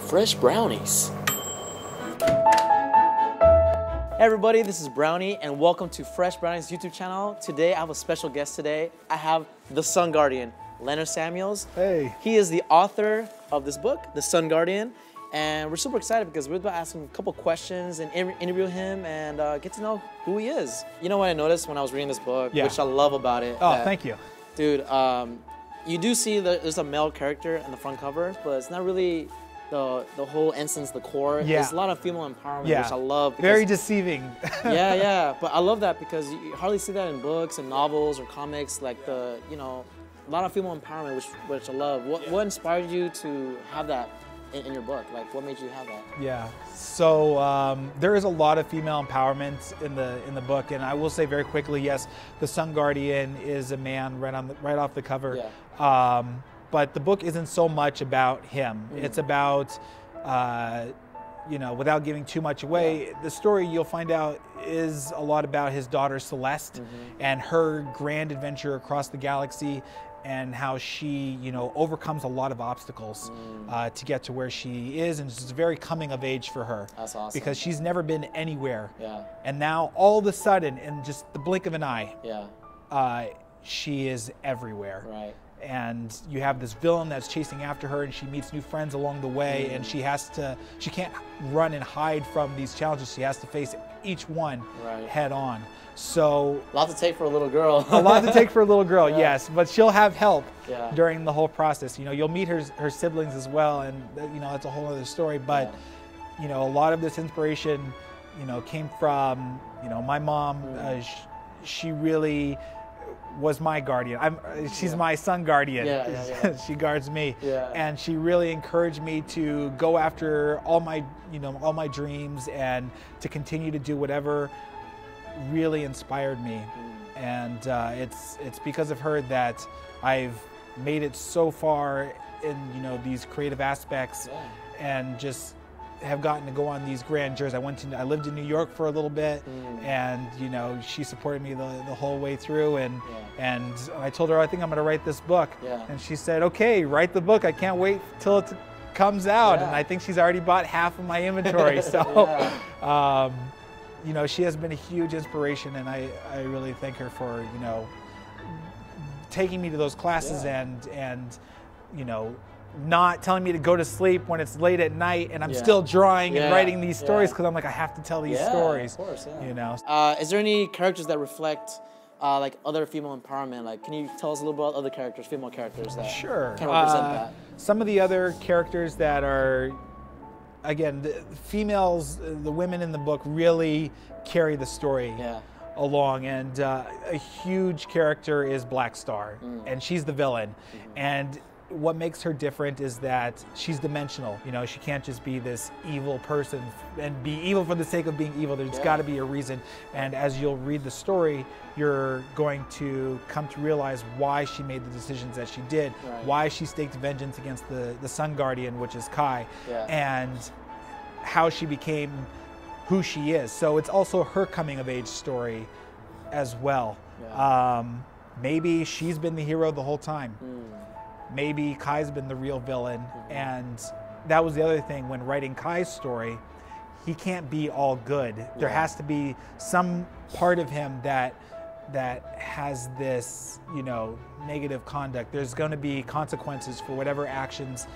Fresh Brownies. Hey everybody, this is Brownie and welcome to Fresh Brownies YouTube channel. Today I have a special guest today. I have the Sun Guardian, Leonard Samuels. Hey. He is the author of this book, The Sun Guardian, and we're super excited because we're about to ask him a couple questions and interview him and get to know who he is. You know what I noticed when I was reading this book, which I love about it? Oh, thank you. Dude, you do see that there's a male character in the front cover, but it's not really the whole essence, the core. Yeah. There's a lot of female empowerment, which I love. Very deceiving. yeah. But I love that because you hardly see that in books and novels or comics, like a lot of female empowerment, which I love. What inspired you to have that in your book? Like, what made you have that? Yeah. So there is a lot of female empowerment in the book, and I will say very quickly, yes, the Sun Guardian is a man right off the cover. Yeah. But the book isn't so much about him. It's about, without giving too much away, the story you'll find out is a lot about his daughter Celeste and her grand adventure across the galaxy and how she, overcomes a lot of obstacles to get to where she is. And it's very coming of age for her. That's awesome. Because she's never been anywhere. Yeah. And now all of a sudden, in just the blink of an eye, she is everywhere. Right. And you have this villain that's chasing after her, and she meets new friends along the way, and she can't run and hide from these challenges. She has to face each one head on. So a lot to take for a little girl. A lot to take for a little girl, yes, but she'll have help during the whole process. You'll meet her siblings as well, and that's a whole other story. But a lot of this inspiration, came from my mom. She really was my guardian. She's my sun guardian. She guards me, and she really encouraged me to go after all my dreams and to continue to do whatever really inspired me. And it's because of her that I've made it so far in these creative aspects, and just have gotten to go on these grand journeys. I lived in New York for a little bit, and she supported me the whole way through, and I told her I think I'm going to write this book, and she said, okay, write the book. I can't wait till it comes out, and I think she's already bought half of my inventory. So she has been a huge inspiration, and I really thank her for taking me to those classes and not telling me to go to sleep when it's late at night and I'm still drawing and writing these stories, because I'm like, I have to tell these stories. Of course, Is there any characters that reflect like other female empowerment? Like, can you tell us a little about other characters, female characters that can represent that? Some of the other characters that are, again, the females, the women in the book really carry the story along, and a huge character is Black Star, and she's the villain. And what makes her different is that she's dimensional. She can't just be this evil person and be evil for the sake of being evil. There's got to be a reason. And as you'll read the story, you're going to come to realize why she made the decisions that she did, why she staked vengeance against the Sun Guardian, which is Kai, and how she became who she is. So it's also her coming of age story as well. Maybe she's been the hero the whole time. Maybe Kai's been the real villain, and that was the other thing when writing Kai's story. He can't be all good. There has to be some part of him that has this, negative conduct. There's going to be consequences for whatever actions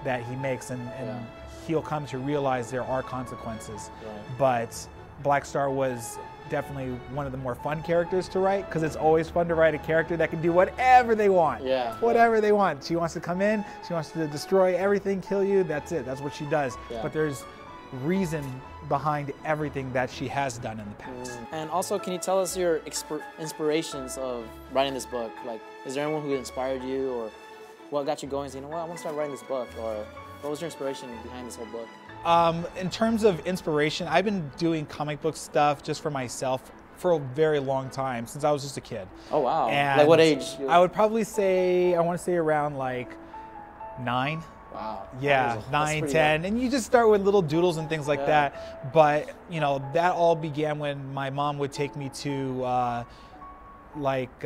that he makes, and he'll come to realize there are consequences. But Black Star was definitely one of the more fun characters to write, because it's always fun to write a character that can do whatever they want. Whatever they want. She wants to come in, she wants to destroy everything, kill you, that's it. That's what she does. But there's reason behind everything that she has done in the past. And also, can you tell us your inspirations of writing this book? Like, is there anyone who inspired you, or what got you going? So, I want to start writing this book, or what was your inspiration behind this whole book? In terms of inspiration, I've been doing comic book stuff just for myself for a very long time, since I was just a kid. Oh, wow. And like what age? I would probably say, I want to say around like 9. Wow. Yeah, 9, 10. And you just start with little doodles and things like that. But, that all began when my mom would take me to like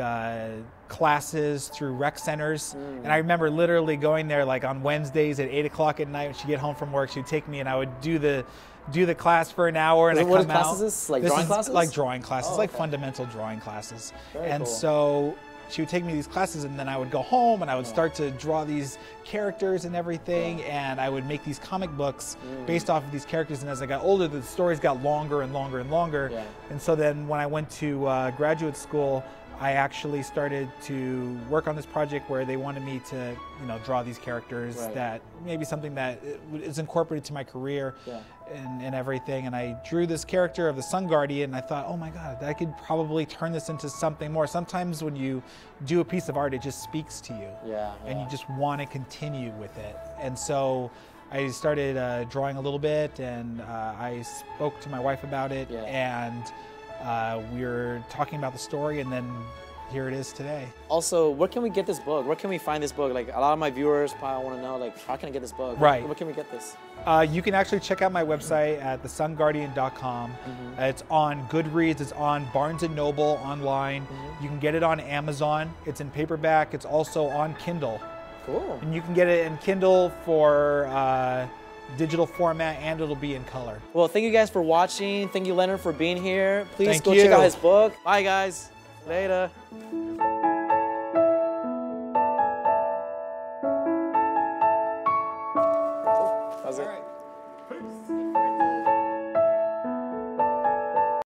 classes through rec centers. And I remember literally going there like on Wednesdays at 8 o'clock at night when she'd get home from work. She'd take me and I would do the class for an hour, and what classes is this? Like drawing classes? Like drawing classes, okay. like fundamental drawing classes. Very and cool. so she would take me to these classes, and then I would go home and I would start to draw these characters and everything, and I would make these comic books based off of these characters. And as I got older, the stories got longer and longer and longer. And so then when I went to graduate school, I actually started to work on this project where they wanted me to, draw these characters that maybe something that is incorporated to my career and everything. And I drew this character of the Sun Guardian, and I thought, oh my God, I could probably turn this into something more. Sometimes when you do a piece of art, it just speaks to you. And you just want to continue with it. And so I started drawing a little bit, and I spoke to my wife about it, and we were talking about the story, and then here it is today. Also, where can we get this book? Where can we find this book? Like, a lot of my viewers probably want to know, like, how can I get this book? Right. Where can we get this? You can actually check out my website at thesunguardian.com. It's on Goodreads, it's on Barnes & Noble online. You can get it on Amazon. It's in paperback. It's also on Kindle. Cool. And you can get it in Kindle for digital format, and it'll be in color. Well, thank you guys for watching. Thank you, Leonard, for being here. Please Thank go you. check out his book. Bye, guys. Later.